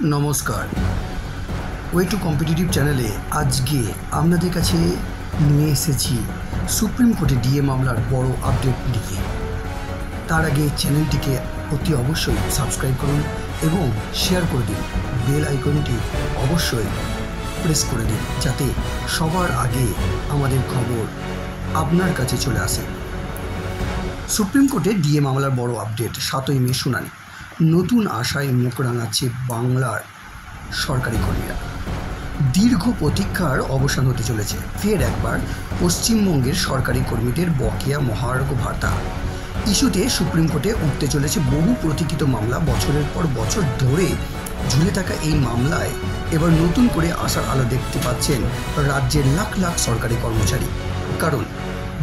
নমস্কার, way to competitive চ্যানেলে আজকে আপনাদের কাছে নিয়ে এসেছি সুপ্রিম কোর্টে ডিএ মামলার বড় আপডেট নিয়ে। তার আগে চ্যানেলটিকে অতি অবশ্যই সাবস্ক্রাইব করুন এবং শেয়ার করে দিন। বেল আইকনটি অবশ্যই প্রেস করে দিন যাতে সবার আগে আমাদের খবর আপনার কাছে চলে আসে। সুপ্রিম কোর্টে ডিএ মামলার বড় আপডেট, 7ই মে শুনানি। নতুন আশায় মুখ রাঙাচ্ছে বাংলার সরকারি কর্মীরা। দীর্ঘ প্রতীক্ষার অবসান হতে চলেছে। ফের একবার পশ্চিমবঙ্গের সরকারি কর্মীদের বকেয়া মহার্ঘ ভাতা ইস্যুতে সুপ্রিম কোর্টে উঠতে চলেছে বহু প্রতীক্ষিত মামলা। বছরের পর বছর ধরে ঝুলে থাকা এই মামলায় এবার নতুন করে আশার আলো দেখতে পাচ্ছেন রাজ্যের লাখ লাখ সরকারি কর্মচারী। কারণ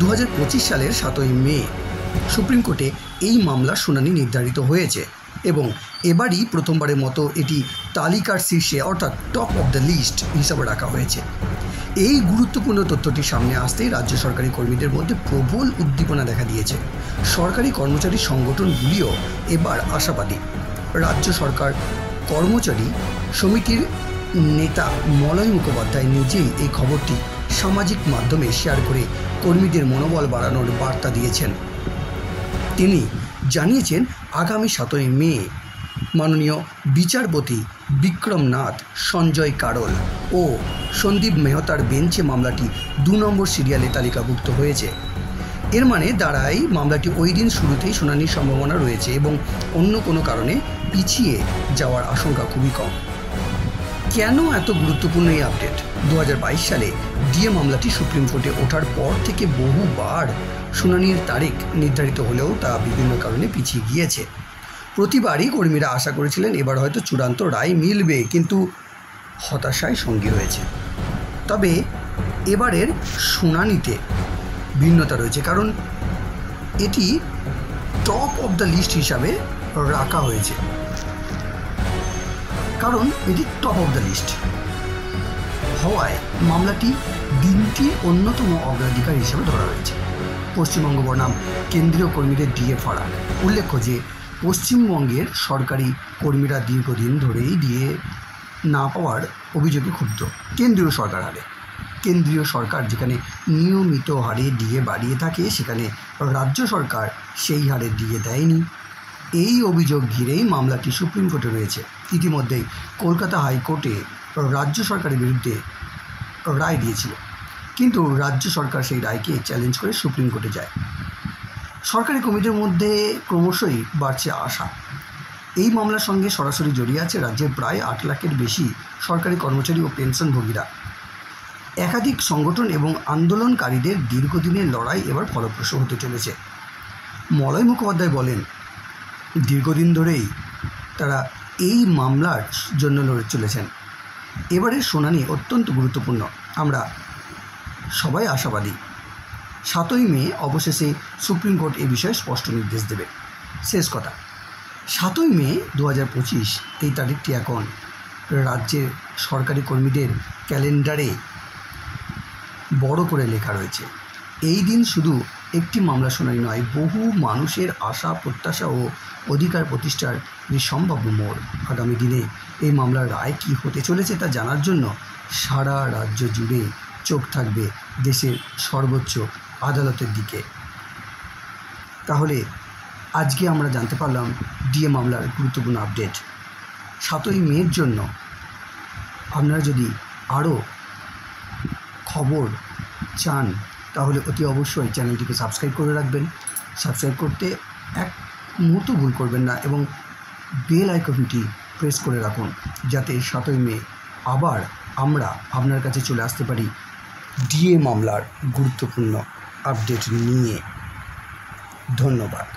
2025 সালের 7ই মে সুপ্রিম কোর্টে এই মামলার শুনানি নির্ধারিত হয়েছে এবং এবারই প্রথমবারের মতো এটি তালিকার শীর্ষে অর্থাৎ টপ অফ দ্য লিস্ট হিসাবে রাখা হয়েছে। এই গুরুত্বপূর্ণ তথ্যটি সামনে আসতেই রাজ্য সরকারি কর্মীদের মধ্যে প্রবল উদ্দীপনা দেখা দিয়েছে। সরকারি কর্মচারী সংগঠনগুলিও এবার আশাবাদী। রাজ্য সরকার কর্মচারী সমিতির নেতা মলয় মুখোপাধ্যায় নিজেই এই খবরটি সামাজিক মাধ্যমে শেয়ার করে কর্মীদের মনোবল বাড়ানোর বার্তা দিয়েছেন। তিনি জানিয়েছেন, আগামী 7ই মে মাননীয় বিচারপতি বিক্রম নাথ, সঞ্জয় কারোল ও সন্দীপ মেহতার বেঞ্চে মামলাটি 2 নম্বর সিরিয়ালে তালিকাভুক্ত হয়েছে। এর মানে দাঁড়ায় মামলাটি ওই দিন শুরুতেই শুনানির সম্ভাবনা রয়েছে এবং অন্য কোনো কারণে পিছিয়ে যাওয়ার আশঙ্কা খুবই কম। কেন এত গুরুত্বপূর্ণ এই আপডেট? 2022 সালে ডিএ মামলাটি সুপ্রিম কোর্টে ওঠার পর থেকে বহুবার শুনানির তারিখ নির্ধারিত হলেও তা বিভিন্ন কারণে পিছিয়ে গিয়েছে। প্রতিবারই কর্মীরা আশা করেছিলেন এবার হয়তো চূড়ান্ত রায় মিলবে, কিন্তু হতাশায় সঙ্গী হয়েছে। তবে এবারের শুনানিতে ভিন্নতা রয়েছে, কারণ এটি টপ অফ দ্য লিস্ট হিসাবে রাখা হয়েছে। হওয়ায় মামলাটি দিনটি অন্যতম অগ্রাধিকার হিসাবে ধরা হয়েছে। পশ্চিমবঙ্গ বনাম কেন্দ্রীয় কর্মীদের ডিএ ফারাক। উল্লেখ্য যে পশ্চিমবঙ্গের সরকারি কর্মীরা দীর্ঘদিন ধরেই ডিএ না পাওয়ার অভিযোগে ক্ষুব্ধ কেন্দ্রীয় সরকার হারে। কেন্দ্রীয় সরকার যেখানে নিয়মিত হারে ডিএ বাড়িয়ে থাকে, সেখানে রাজ্য সরকার সেই হারে ডিএ দেয়নি। এই অভিযোগ ঘিরেই মামলাটি সুপ্রিম কোর্টে রয়েছে। ইতিমধ্যেই কলকাতা হাইকোর্টে রাজ্য সরকারের বিরুদ্ধে রায় দিয়েছিল, কিন্তু রাজ্য সরকার সেই রায়কে চ্যালেঞ্জ করে সুপ্রিম কোর্টে যায়। সরকারি কর্মীদের মধ্যে ক্রমশই বাড়ছে আশা। এই মামলার সঙ্গে সরাসরি জড়িয়ে আছে রাজ্যের প্রায় 8 লাখের বেশি সরকারি কর্মচারী ও পেনশনভোগীরা। একাধিক সংগঠন এবং আন্দোলনকারীদের দীর্ঘদিনের লড়াই এবার ফলপ্রসূ হতে চলেছে। মলয় মুখোপাধ্যায় বলেন, দীর্ঘদিন ধরেই তারা এই মামলার জন্য লড়ে চলেছেন। এবারের শুনানি অত্যন্ত গুরুত্বপূর্ণ। আমরা সবাই আশাবাদী 7ই মে অবশেষে সুপ্রিম কোর্ট এ বিষয়ে স্পষ্ট নির্দেশ দেবে। শেষ কথা, 7ই মে 2025 এই তারিখটি এখন রাজ্যের সরকারি কর্মীদের ক্যালেন্ডারে বড় করে লেখা রয়েছে। এই দিন শুধু একটি মামলা শুনানি নয়, বহু মানুষের আশা, প্রত্যাশা ও অধিকার প্রতিষ্ঠার সম্ভাব্য মোড়। আগামী দিনে এই মামলার রায় কী হতে চলেছে তা জানার জন্য সারা রাজ্য জুড়ে চোখ থাকবে দেশের সর্বোচ্চ আদালতের দিকে। তাহলে আজকে আমরা জানতে পারলাম ডিএ মামলার গুরুত্বপূর্ণ আপডেট। 7ই মের জন্য আপনারা যদি আরও খবর চান তাহলে অতি অবশ্যই চ্যানেলটিকে সাবস্ক্রাইব করে রাখবেন। সাবস্ক্রাইব করতে এক মুহূর্ত ভুল করবেন না এবং বেল আইকনটি প্রেস করে রাখুন যাতে 7ই মে আবার আমরা আপনার কাছে চলে আসতে পারি ডিএ মামলার গুরুত্বপূর্ণ আপডেট নিয়ে। ধন্যবাদ।